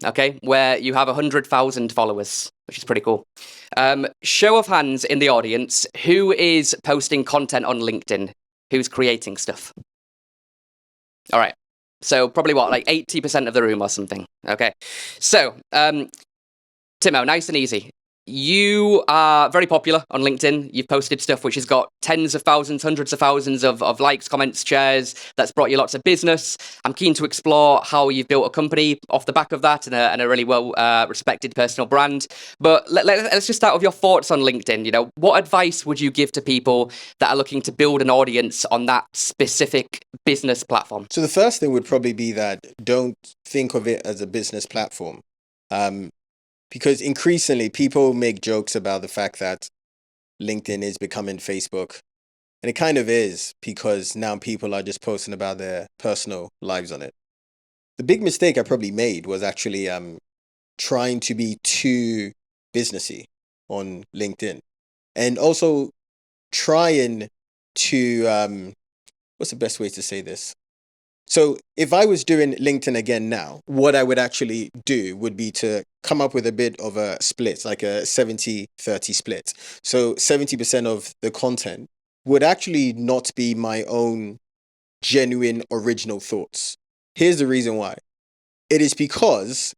okay, where you have 100,000 followers, which is pretty cool. Show of hands in the audience, who is posting content on LinkedIn? Who's creating stuff? All right. So probably what, like 80% of the room or something. Okay. So, Timo, nice and easy. You are very popular on LinkedIn. You've posted stuff which has got tens of thousands, hundreds of thousands of likes, comments, shares. That's brought you lots of business. I'm keen to explore how you've built a company off the back of that and a really well respected personal brand. But let's just start with your thoughts on LinkedIn. You know, what advice would you give to people that are looking to build an audience on that specific business platform? So the first thing would probably be that don't think of it as a business platform. Because increasingly people make jokes about the fact that LinkedIn is becoming Facebook. And it kind of is, because now people are just posting about their personal lives on it. The big mistake I probably made was actually trying to be too businessy on LinkedIn. And also trying to, what's the best way to say this? So if I was doing LinkedIn again now, what I would actually do would be to come up with a bit of a split, like a 70-30 split. So 70% of the content would actually not be my own genuine original thoughts. Here's the reason why. It is because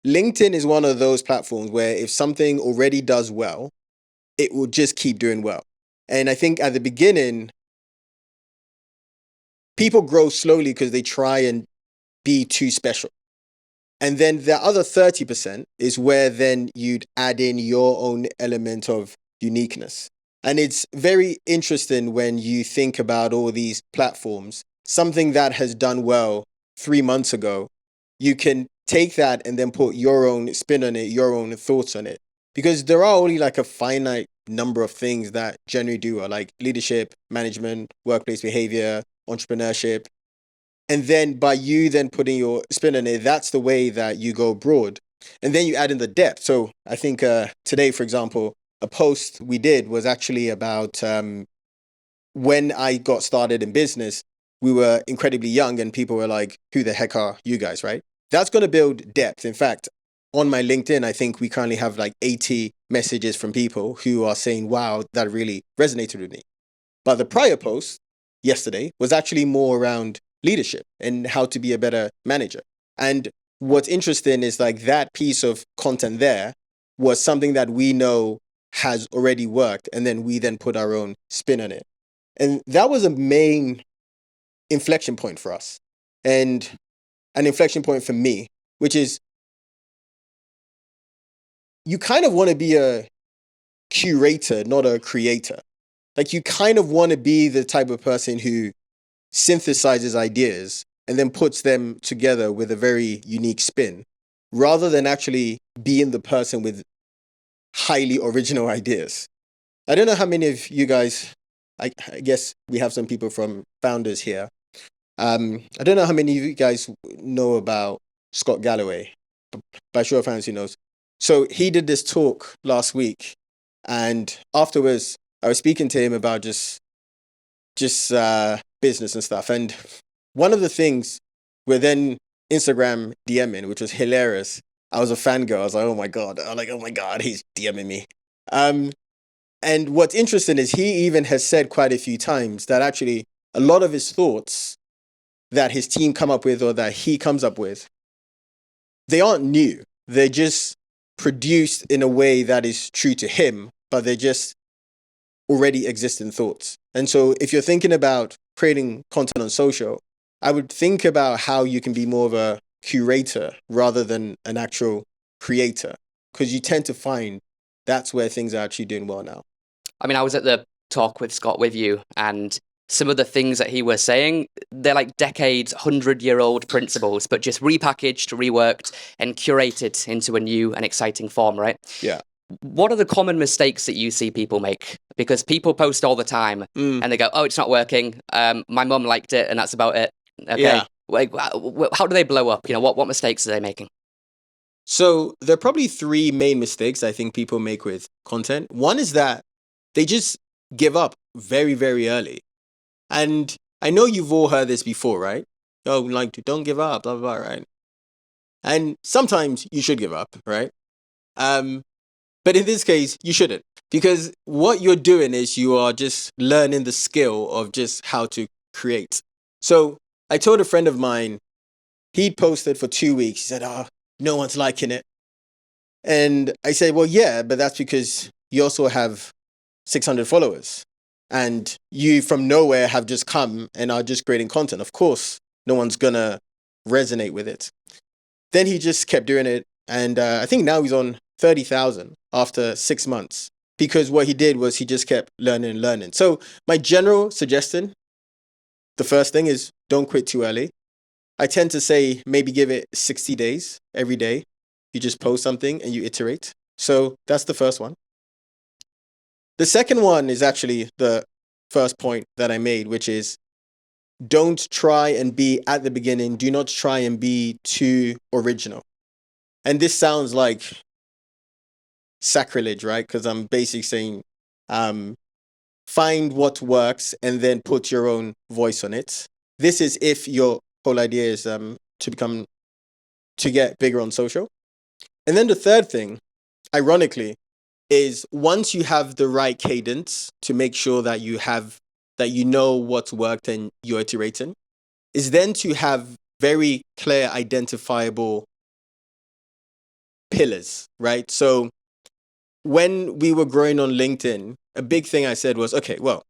LinkedIn is one of those platforms where if something already does well, it will just keep doing well. And I think at the beginning, people grow slowly because they try and be too special. And then the other 30% is where then you'd add in your own element of uniqueness. And it's very interesting when you think about all these platforms, something that has done well 3 months ago, you can take that and then put your own spin on it, your own thoughts on it. Because there are only like a finite number of things that generally do well, like leadership, management, workplace behavior, entrepreneurship. And then by you then putting your spin on it, that's the way that you go broad. And then you add in the depth. So I think today, for example, a post we did was actually about when I got started in business, we were incredibly young and people were like, who the heck are you guys, right? That's going to build depth. In fact, on my LinkedIn, I think we currently have like 80 messages from people who are saying, wow, that really resonated with me. But the prior post yesterday was actually more around leadership and how to be a better manager. And what's interesting is like that piece of content there was something that we know has already worked. And then we then put our own spin on it. And that was a main inflection point for us. And an inflection point for me, which is you kind of want to be a curator, not a creator. Like you kind of want to be the type of person who synthesizes ideas and then puts them together with a very unique spin, rather than actually being the person with highly original ideas. I don't know how many of you guys, I guess we have some people from founders here. I don't know how many of you guys know about Scott Galloway, but by show of hands, who knows? So he did this talk last week, and afterwards, I was speaking to him about just business and stuff. And one of the things we're then Instagram DMing, which was hilarious. I was a fangirl. I was like, oh my God. I'm like, oh my God, he's DMing me. And what's interesting is he even has said quite a few times that actually a lot of his thoughts that his team come up with or that he comes up with, they aren't new. They're just produced in a way that is true to him, but they're just already existing thoughts. And so if you're thinking about creating content on social, I would think about how you can be more of a curator rather than an actual creator, because you tend to find that's where things are actually doing well now. I mean, I was at the talk with Scott with you, and some of the things that he was saying, they're like decades, 100-year-old principles, but just repackaged, reworked, and curated into a new and exciting form, right? Yeah. What are the common mistakes that you see people make? Because people post all the time and they go, oh, it's not working. My mum liked it and that's about it. Okay. Yeah. Like, how do they blow up? You know, what mistakes are they making? So there are probably 3 main mistakes I think people make with content. One is that they just give up very, very early. And I know you've all heard this before, right? Oh, like, don't give up, blah, blah, blah, right? And sometimes you should give up, right? But in this case, you shouldn't. Because what you're doing is you are just learning the skill of just how to create. So I told a friend of mine, he posted for 2 weeks. He said, no one's liking it. And I said, well, yeah, but that's because you also have 600 followers. And you from nowhere have just come and are just creating content. Of course, no one's going to resonate with it. Then he just kept doing it. And I think now he's on 30,000 after 6 months. Because what he did was he just kept learning and learning. So my general suggestion, the first thing is don't quit too early. I tend to say maybe give it 60 days every day. You just post something and you iterate. So that's the first one. The second one is actually the first point that I made, which is don't try and be at the beginning. Do not try and be too original. And this sounds like sacrilege, right? Because I'm basically saying find what works and then put your own voice on it. This is if your whole idea is to get bigger on social. And then the third thing, ironically, is once you have the right cadence to make sure that you know what's worked and you're iterating, is then to have very clear, identifiable pillars, right? So when we were growing on LinkedIn, a big thing I said was, okay, well,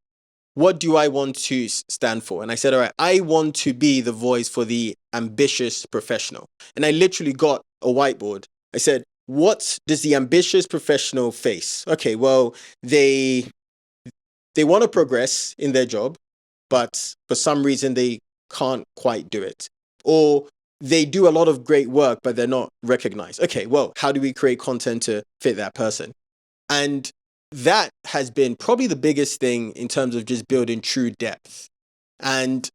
what do I want to stand for? And I said, all right, I want to be the voice for the ambitious professional. And I literally got a whiteboard. I said, what does the ambitious professional face? Okay, well, they want to progress in their job, but for some reason they can't quite do it. Or they do a lot of great work, but they're not recognized. Okay, well, how do we create content to fit that person? And that has been probably the biggest thing in terms of just building true depth. And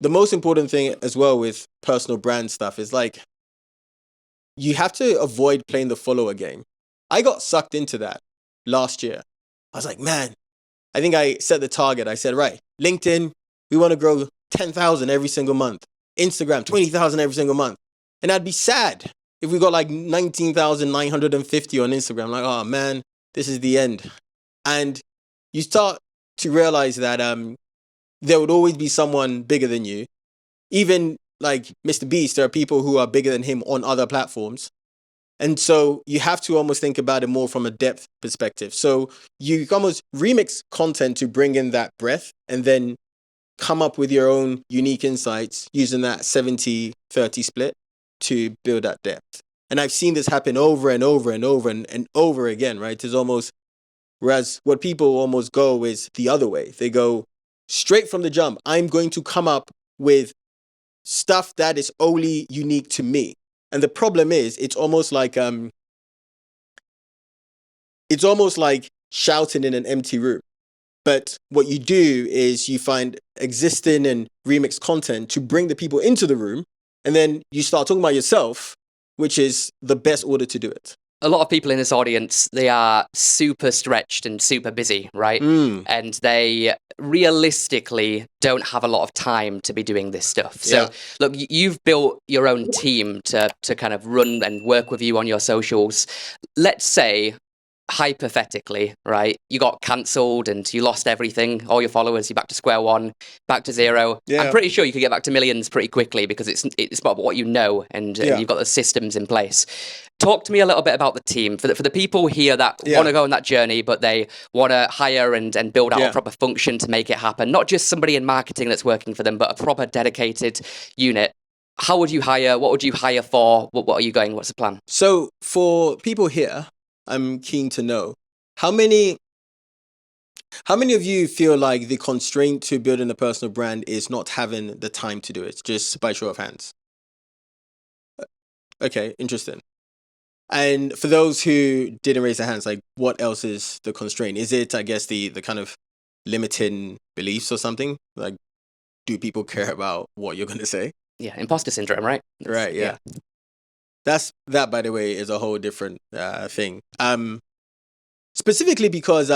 the most important thing as well with personal brand stuff is like, you have to avoid playing the follower game. I got sucked into that last year. I was like, man, I think I set the target. I said, right, LinkedIn, we want to grow 10,000 every single month. Instagram, 20,000 every single month. And I'd be sad if we got like 19,950 on Instagram. Like, oh man, this is the end. And you start to realize that there would always be someone bigger than you. Even like Mr. Beast, there are people who are bigger than him on other platforms. And so you have to almost think about it more from a depth perspective. So you almost remix content to bring in that breadth and then come up with your own unique insights using that 70-30 split to build that depth. And I've seen this happen over and over and over and over again, right? It's almost, whereas what people almost go is the other way. They go straight from the jump. I'm going to come up with stuff that is only unique to me. And the problem is, it's almost like shouting in an empty room. But what you do is you find existing and remix content to bring the people into the room, and then you start talking about yourself, which is the best order to do it. A lot of people in this audience, they are super stretched and super busy, right? And they realistically don't have a lot of time to be doing this stuff. So look, you've built your own team to kind of run and work with you on your socials. Let's say, hypothetically, right, you got cancelled and you lost everything, all your followers, you're back to square one, back to zero. I'm pretty sure you could get back to millions pretty quickly because it's about what you know and you've got the systems in place. Talk to me a little bit about the team for the people here that want to go on that journey, but they want to hire and build out a proper function to make it happen. Not just somebody in marketing that's working for them, but a proper dedicated unit. How would you hire? What would you hire for? What are you going? What's the plan? So for people here, I'm keen to know how many of you feel like the constraint to building a personal brand is not having the time to do it, just by show of hands? Okay, interesting. And for those who didn't raise their hands, like what else is the constraint? Is it, I guess, the kind of limiting beliefs or something? Like, do people care about what you're going to say? Yeah, imposter syndrome, right? Right, yeah. That, by the way, is a whole different thing. Specifically because,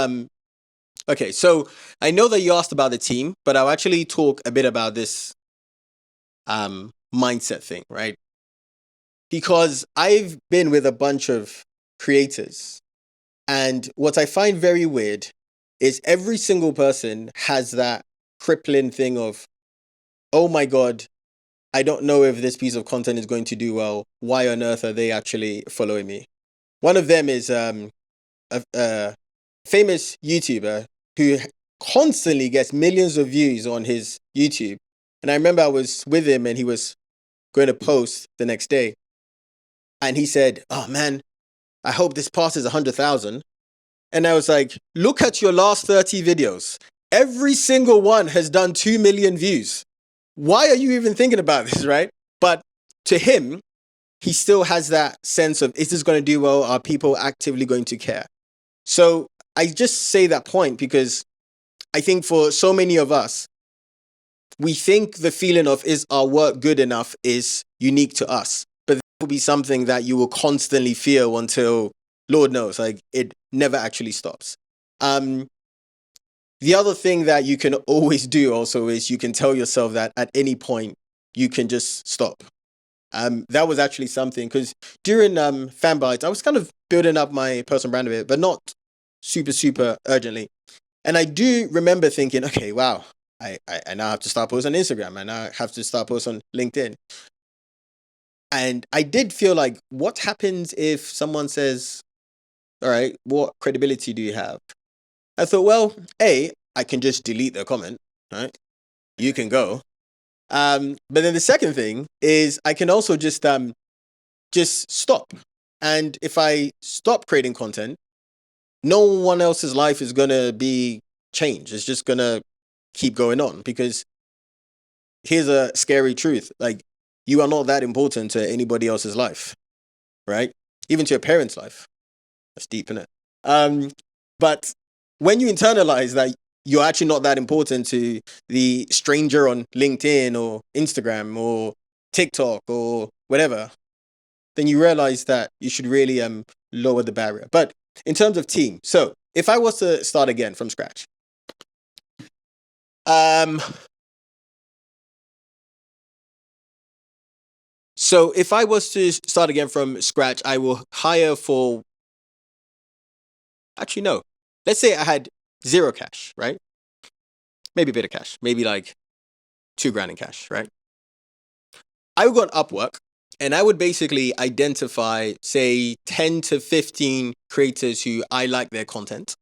okay, so I know that you asked about the team, but I'll actually talk a bit about this mindset thing, right? because I've been with a bunch of creators, and what I find very weird is every single person has that crippling thing of, oh my God, I don't know if this piece of content is going to do well. Why on earth are they actually following me? One of them is a famous YouTuber who constantly gets millions of views on his YouTube. And I remember I was with him and he was going to post the next day. And he said, oh man, I hope this passes 100,000. And I was like, look at your last 30 videos. Every single one has done 2 million views. Why are you even thinking about this, right? But to him, he still has that sense of, is this going to do well? Are people actively going to care? So I just say that point because I think for so many of us, we think the feeling of, is our work good enough, is unique to us. But that will be something that you will constantly feel until, Lord knows, like it never actually stops. The other thing that you can always do also is you can tell yourself that at any point you can just stop. That was actually something, because during Fanbytes, I was kind of building up my personal brand a bit, but not super urgently. And I do remember thinking, okay, wow, I now have to start posting on Instagram. I now have to start posting on LinkedIn. And I did feel like, what happens if someone says, all right, what credibility do you have? I thought, well, A, I can just delete the comment, right? You can go. But then the second thing is I can also just stop. And if I stop creating content, no one else's life is going to be changed. It's just going to keep going on, because here's a scary truth. Like, you are not that important to anybody else's life, right? Even to your parents' life. That's deep, isn't it? But when you internalize that you're actually not that important to the stranger on LinkedIn or Instagram or TikTok or whatever, then you realize that you should really lower the barrier. But in terms of team, so if I was to start again from scratch, so if I was to start again from scratch, I will hire for, actually no, let's say I had zero cash, right? Maybe a bit of cash, maybe like $2,000 in cash, right? I would go on Upwork and I would basically identify, say, 10 to 15 creators who I like their content.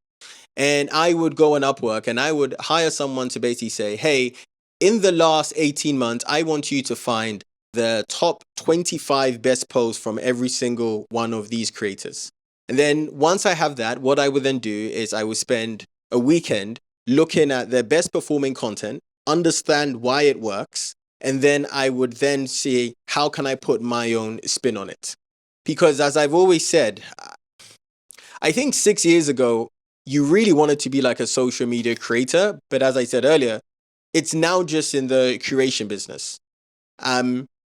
And I would go on Upwork and I would hire someone to basically say, hey, in the last 18 months, I want you to find the top 25 best posts from every single one of these creators. And then once I have that, what I would then do is I would spend a weekend looking at their best performing content, understand why it works, and then I would then see, how can I put my own spin on it? Because as I've always said, I think 6 years ago, you really wanted to be like a social media creator. But as I said earlier, it's now just in the curation business.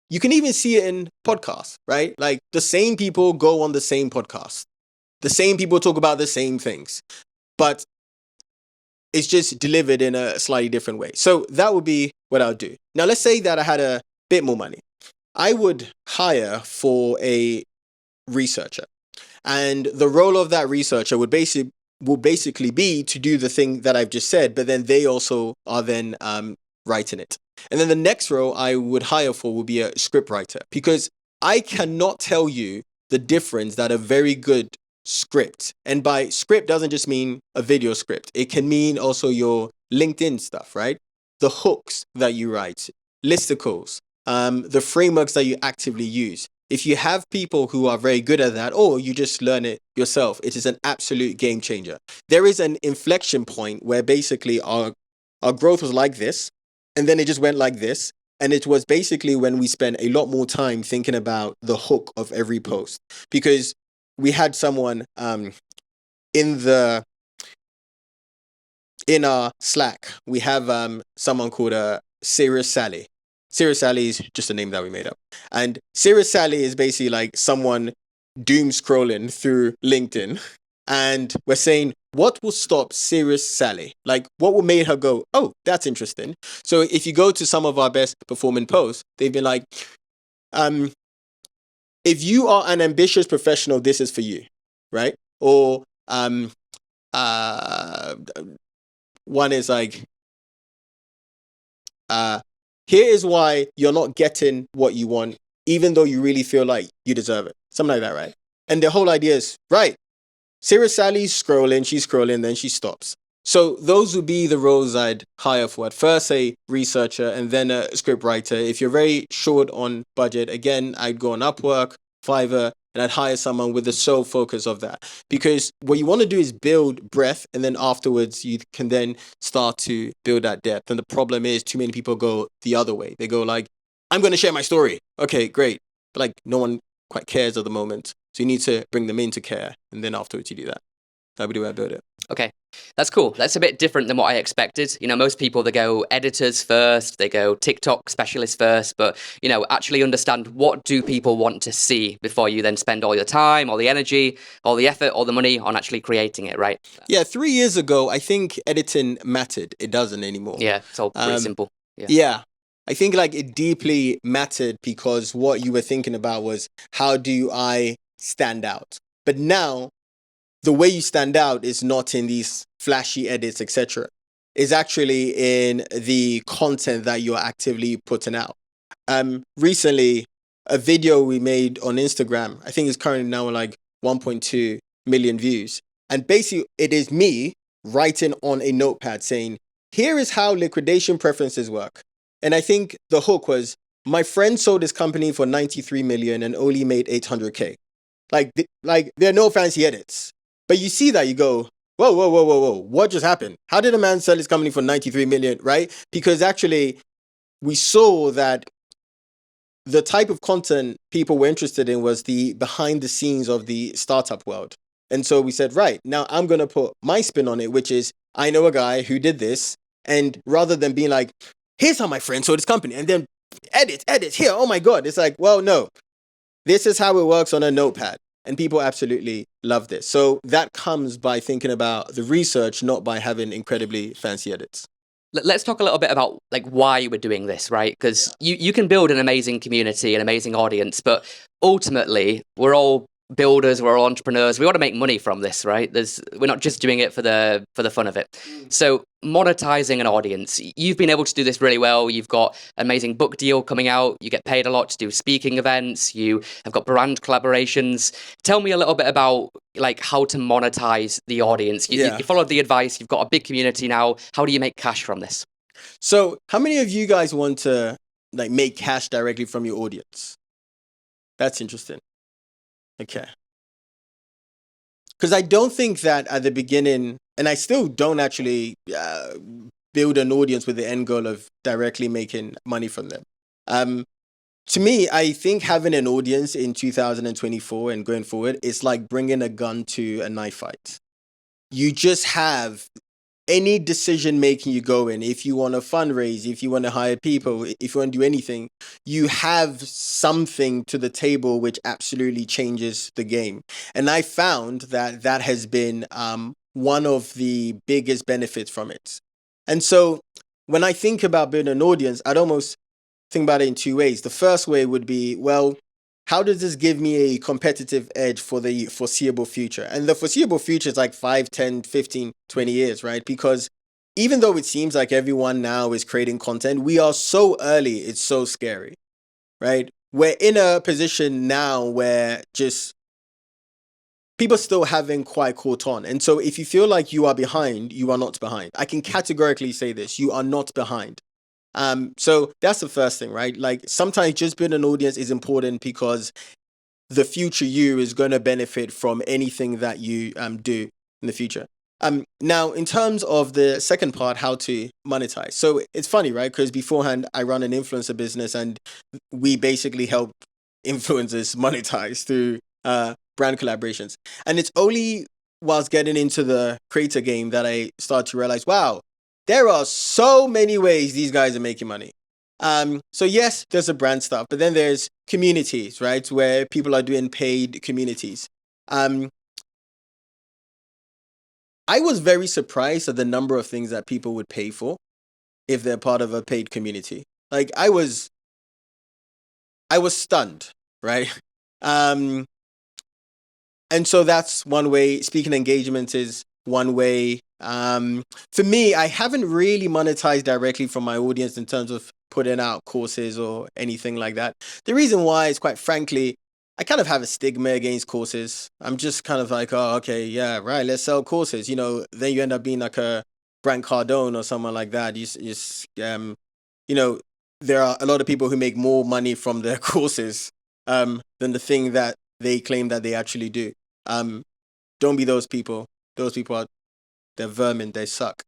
You can even see it in podcasts, right? Like the same people go on the same podcast. The same people talk about the same things. But it's just delivered in a slightly different way. So that would be what I would do. Now, let's say that I had a bit more money. I would hire for a researcher. And the role of that researcher will basically be to do the thing that I've just said, but then they also are then writing it. And then the next role I would hire for would be a script writer, because I cannot tell you the difference that a very good script, and by script doesn't just mean a video script. It can mean also your LinkedIn stuff, right? The hooks that you write, listicles, the frameworks that you actively use. If you have people who are very good at that, or you just learn it yourself, it is an absolute game changer. There is an inflection point where basically our growth was like this, and then it just went like this. And it was basically when we spent a lot more time thinking about the hook of every post, because we had someone in our Slack. We have someone called Serious Sally. Serious Sally is just a name that we made up. And Serious Sally is basically like someone doom scrolling through LinkedIn. And we're saying, what will stop Serious Sally? Like, what will make her go, oh, that's interesting. So if you go to some of our best performing posts, they've been like, if you are an ambitious professional, this is for you, right? Or one is like, here is why you're not getting what you want, even though you really feel like you deserve it. Something like that, right? And the whole idea is, right, Sarah Sally's scrolling, she's scrolling, then she stops. So those would be the roles I'd hire for. At first, a researcher and then a script writer. If you're very short on budget, again, I'd go on Upwork, Fiverr, and I'd hire someone with the sole focus of that. Because what you want to do is build breadth, and then afterwards you can then start to build that depth. And the problem is too many people go the other way. They go like, I'm going to share my story. Okay, great. But like no one quite cares at the moment. So you need to bring them in to care. And then afterwards you do that. That would be the way I build it. Okay, that's cool. That's a bit different than what I expected. Most people, they go editors first, they go TikTok specialists first, but, actually understand what do people want to see before you then spend all your time, all the energy, all the effort, all the money on actually creating it, right? Yeah, 3 years ago, I think editing mattered. It doesn't anymore. Yeah, it's all pretty simple. Yeah. I think like it deeply mattered because what you were thinking about was how do I stand out? But now the way you stand out is not in these flashy edits, etc. It's actually in the content that you're actively putting out. Recently, a video we made on Instagram, I think it's currently now like 1.2 million views. And basically, it is me writing on a notepad saying, here is how liquidation preferences work. And I think the hook was, my friend sold his company for 93 million and only made 800K. Like there are no fancy edits. But you see that, you go, whoa, what just happened? How did a man sell his company for 93 million, right? Because actually, we saw that the type of content people were interested in was the behind the scenes of the startup world. And so we said, right, now I'm going to put my spin on it, which is, I know a guy who did this. And rather than being like, here's how my friend sold his company, and then edit, here, oh my God. It's like, well, no, this is how it works on a notepad. And people absolutely love this. So that comes by thinking about the research, not by having incredibly fancy edits. Let's talk a little bit about like why we're doing this, right? Because you can build an amazing community, an amazing audience, but ultimately we're all builders, we're all entrepreneurs. We want to make money from this, right? We're not just doing it for the fun of it. So monetizing an audience, you've been able to do this really well. You've got an amazing book deal coming out. You get paid a lot to do speaking events. You have got brand collaborations. Tell me a little bit about like how to monetize the audience. You followed the advice. You've got a big community now. How do you make cash from this? So how many of you guys want to like make cash directly from your audience? That's interesting. Okay. Because I don't think that at the beginning, and I still don't actually build an audience with the end goal of directly making money from them. To me, I think having an audience in 2024 and going forward is like bringing a gun to a knife fight. You just have any decision making you go in. If you want to fundraise, if you want to hire people, if you want to do anything, you have something to the table which absolutely changes the game. And I found that that has been one of the biggest benefits from it. And so when I think about building an audience, I'd almost think about it in two ways. The first way would be, well, how does this give me a competitive edge for the foreseeable future? And the foreseeable future is like 5, 10, 15, 20 years, right? Because even though it seems like everyone now is creating content, we are so early, it's so scary, right? We're in a position now where just people still haven't quite caught on. And so if you feel like you are behind, you are not behind. I can categorically say this, you are not behind. So that's the first thing, right? Like sometimes just building an audience is important because the future you is going to benefit from anything that you do in the future. Now, in terms of the second part, how to monetize. So it's funny, right? Because beforehand, I run an influencer business and we basically help influencers monetize through brand collaborations. And it's only whilst getting into the creator game that I start to realize, wow, there are so many ways these guys are making money. So yes, there's the brand stuff, but then there's communities, right? Where people are doing paid communities. I was very surprised at the number of things that people would pay for if they're part of a paid community. Like I was stunned, right? And so that's one way. Speaking engagement is one way. For me, I haven't really monetized directly from my audience in terms of putting out courses or anything like that. The reason why is, quite frankly, I kind of have a stigma against courses. I'm just kind of like, oh, okay, yeah, right, let's sell courses. You know, then you end up being like a Grant Cardone or someone like that. You know, there are a lot of people who make more money from their courses than the thing that they claim that they actually do. Don't be those people. Those people are, they're vermin. They suck.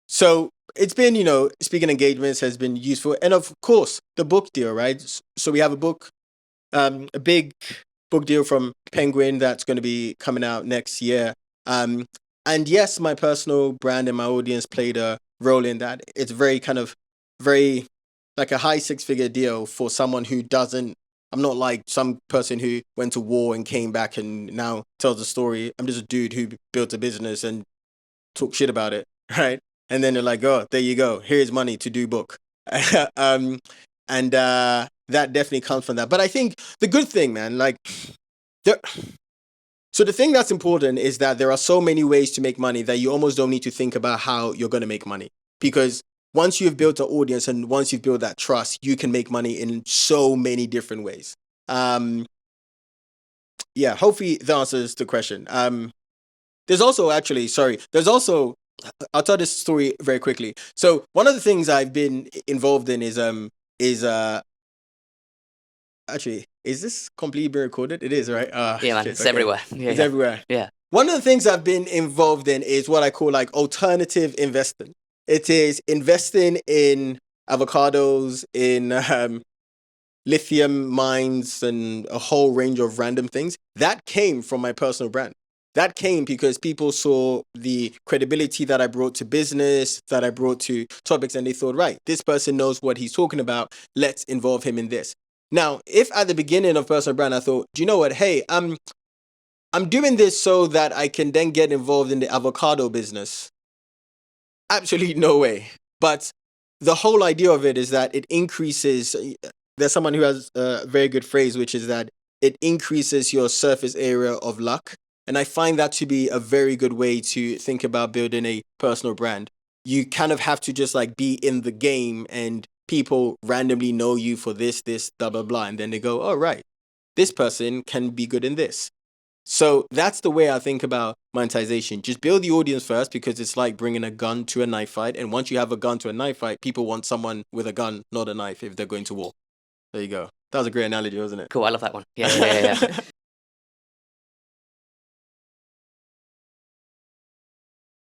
So it's been, you know, speaking engagements has been useful. And of course, the book deal, right? So we have a book, a big book deal from Penguin that's going to be coming out next year. And yes, my personal brand and my audience played a role in that. It's very like a high six-figure deal for someone who doesn't. I'm not like some person who went to war and came back and now tells a story. I'm just a dude who built a business and talk shit about it, right? And then they're like, oh, there you go. Here's money to do book. And that definitely comes from that. But I think the good thing, man, like, so the thing that's important is that there are so many ways to make money that you almost don't need to think about how you're going to make money. Because once you've built an audience and once you've built that trust, you can make money in so many different ways. Yeah, hopefully that answers the question. There's also, I'll tell this story very quickly. So one of the things I've been involved in is actually, is this completely being recorded? It is, right? Yeah, man, it's everywhere. Yeah, it's everywhere. Yeah. One of the things I've been involved in is what I call like alternative investing. It is investing in avocados, in lithium mines, and a whole range of random things. That came from my personal brand. That came because people saw the credibility that I brought to business, that I brought to topics, and they thought, right, this person knows what he's talking about. Let's involve him in this. Now, if at the beginning of personal brand, I thought, do you know what? Hey, I'm doing this so that I can then get involved in the avocado business. Absolutely no way. But the whole idea of it is that it increases. There's someone who has a very good phrase, which is that it increases your surface area of luck. And I find that to be a very good way to think about building a personal brand. You kind of have to just like be in the game and people randomly know you for this, blah, blah, blah. And then they go, oh, right, this person can be good in this. So that's the way I think about monetization. Just build the audience first, because it's like bringing a gun to a knife fight. And once you have a gun to a knife fight, people want someone with a gun, not a knife, if they're going to war. There you go. That was a great analogy, wasn't it? Cool. I love that one. Yeah.